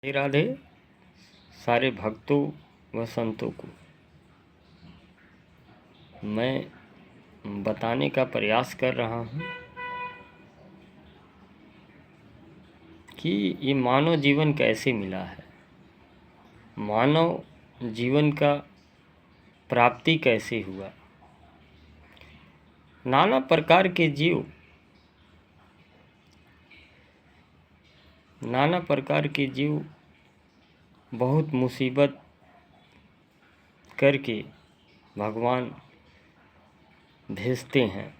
राधे राधे सारे भक्तों व संतों को मैं बताने का प्रयास कर रहा हूँ कि ये मानव जीवन कैसे मिला है, मानव जीवन का प्राप्ति कैसे हुआ। नाना प्रकार के जीव बहुत मुसीबत करके भगवान भेजते हैं,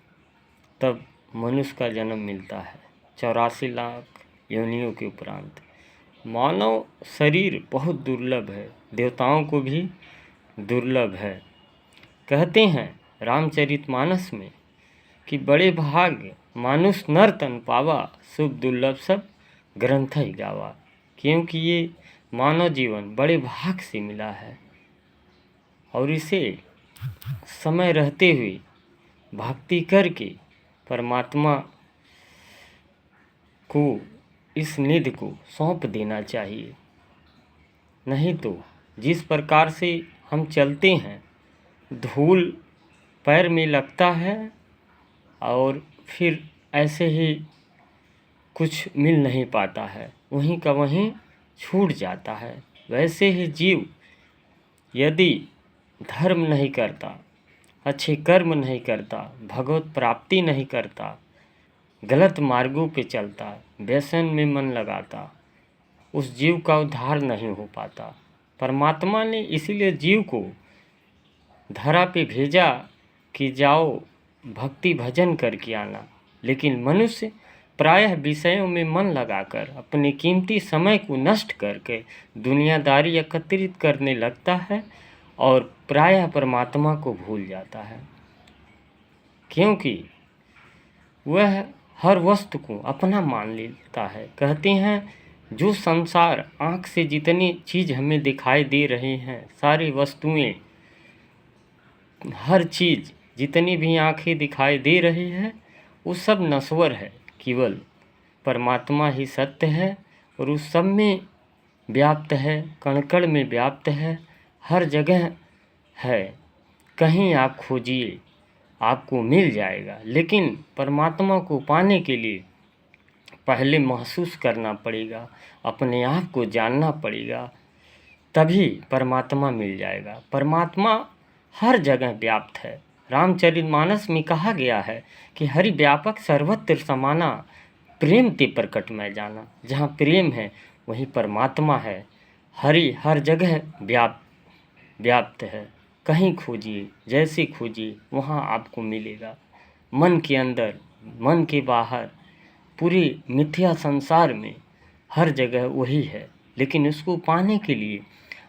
तब मनुष्य का जन्म मिलता है 84 लाख योनियों के उपरांत। मानव शरीर बहुत दुर्लभ है, देवताओं को भी दुर्लभ है। कहते हैं रामचरितमानस में कि बड़े भाग्य मानुष नर तन पावा, शुभ दुर्लभ सब ग्रंथ ही गावा। क्योंकि ये मानव जीवन बड़े भाग से मिला है और इसे समय रहते हुए भक्ति करके परमात्मा को इस निधि को सौंप देना चाहिए। नहीं तो जिस प्रकार से हम चलते हैं, धूल पैर में लगता है और फिर ऐसे ही कुछ मिल नहीं पाता है, वहीं का वहीं छूट जाता है। वैसे ही जीव यदि धर्म नहीं करता, अच्छे कर्म नहीं करता, भगवत प्राप्ति नहीं करता, गलत मार्गों पे चलता, व्यसन में मन लगाता, उस जीव का उद्धार नहीं हो पाता। परमात्मा ने इसीलिए जीव को धरा पे भेजा कि जाओ भक्ति भजन करके आना। लेकिन मनुष्य प्रायः विषयों में मन लगाकर अपने कीमती समय को नष्ट करके दुनियादारी एकत्रित करने लगता है और प्रायः परमात्मा को भूल जाता है, क्योंकि वह हर वस्तु को अपना मान लेता है। कहते हैं जो संसार आँख से जितनी चीज़ हमें दिखाई दे रही हैं, सारी वस्तुएं, हर चीज़ जितनी भी आँखें दिखाई दे रही है वो सब नश्वर है, केवल परमात्मा ही सत्य है और उस सब में व्याप्त है, कण कण में व्याप्त है, हर जगह है। कहीं आप खोजिए आपको मिल जाएगा। लेकिन परमात्मा को पाने के लिए पहले महसूस करना पड़ेगा, अपने आप को जानना पड़ेगा, तभी परमात्मा मिल जाएगा। परमात्मा हर जगह व्याप्त है। रामचरितमानस में कहा गया है कि हरि व्यापक सर्वत्र समाना, प्रेम ते प्रकट में जाना। जहाँ प्रेम है वहीं परमात्मा है। हरि हर जगह व्याप्त है। कहीं खोजिए, जैसे खोजिए वहाँ आपको मिलेगा। मन के अंदर, मन के बाहर, पूरे मिथ्या संसार में हर जगह वही है। लेकिन उसको पाने के लिए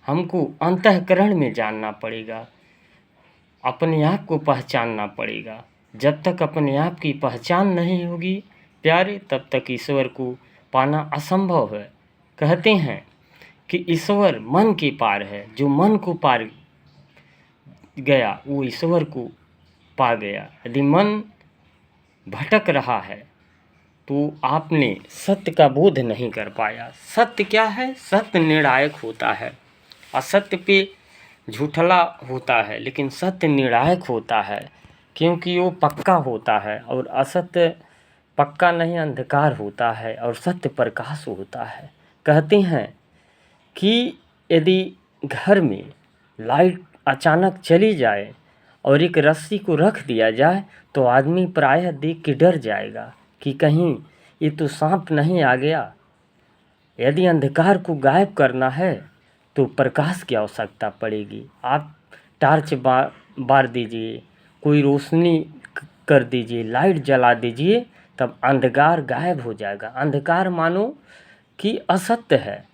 हमको अंतःकरण में जानना पड़ेगा, अपने आप को पहचानना पड़ेगा। जब तक अपने आप की पहचान नहीं होगी प्यारे, तब तक ईश्वर को पाना असंभव है। कहते हैं कि ईश्वर मन के पार है, जो मन को पार गया वो ईश्वर को पा गया। यदि मन भटक रहा है तो आपने सत्य का बोध नहीं कर पाया। सत्य क्या है? सत्य निर्णायक होता है, असत्य पे झूठला होता है, लेकिन सत्य निर्णायक होता है क्योंकि वो पक्का होता है। और असत्य पक्का नहीं, अंधकार होता है और सत्य प्रकाश होता है। कहते हैं कि यदि घर में लाइट अचानक चली जाए और एक रस्सी को रख दिया जाए तो आदमी प्रायः देख के डर जाएगा कि कहीं ये तो सांप नहीं आ गया। यदि अंधकार को गायब करना है तो प्रकाश की आवश्यकता पड़ेगी। आप टार्च बार दीजिए, कोई रोशनी कर दीजिए, लाइट जला दीजिए, तब अंधकार गायब हो जाएगा। अंधकार मानो कि असत्य है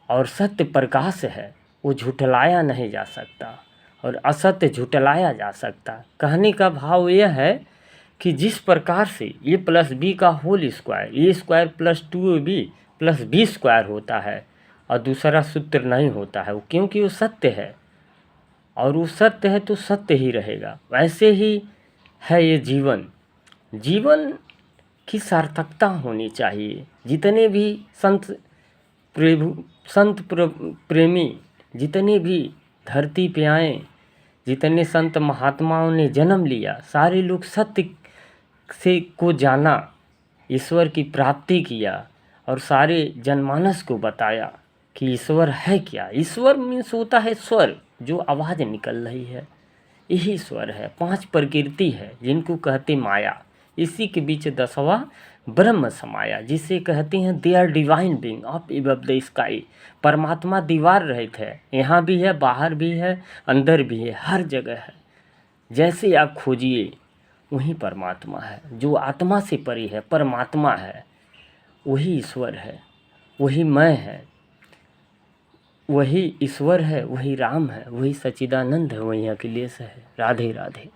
और सत्य प्रकाश है, वो झुठलाया नहीं जा सकता और असत्य झुठलाया जा सकता। कहने का भाव यह है कि जिस प्रकार से ए प्लस बी का whole square, A square plus 2ab plus B square होता है और दूसरा सूत्र नहीं होता है, वो क्योंकि वो सत्य है और वो सत्य है तो सत्य ही रहेगा। वैसे ही है ये जीवन। जीवन की सार्थकता होनी चाहिए। जितने भी संत प्रभु संत प्रेमी जितने भी धरती पे आए, जितने संत महात्माओं ने जन्म लिया, सारे लोग सत्य से को जाना, ईश्वर की प्राप्ति किया और सारे जनमानस को बताया कि ईश्वर है क्या। ईश्वर मीन्स होता है स्वर, जो आवाज़ निकल रही है, यही स्वर है। 5 प्रकृति है जिनको कहते माया, इसी के बीच 10वां ब्रह्म समाया, जिसे कहते हैं they are divine being of above the sky. परमात्मा दीवार रहित है, यहाँ भी है, बाहर भी है, अंदर भी है, हर जगह है। जैसे आप खोजिए वही परमात्मा है। जो आत्मा से परे है, परमात्मा है, वही ईश्वर है, वही मैं है, वही ईश्वर है, वही राम है, वही सच्चिदानंद है, वही अखिलेश है। राधे राधे।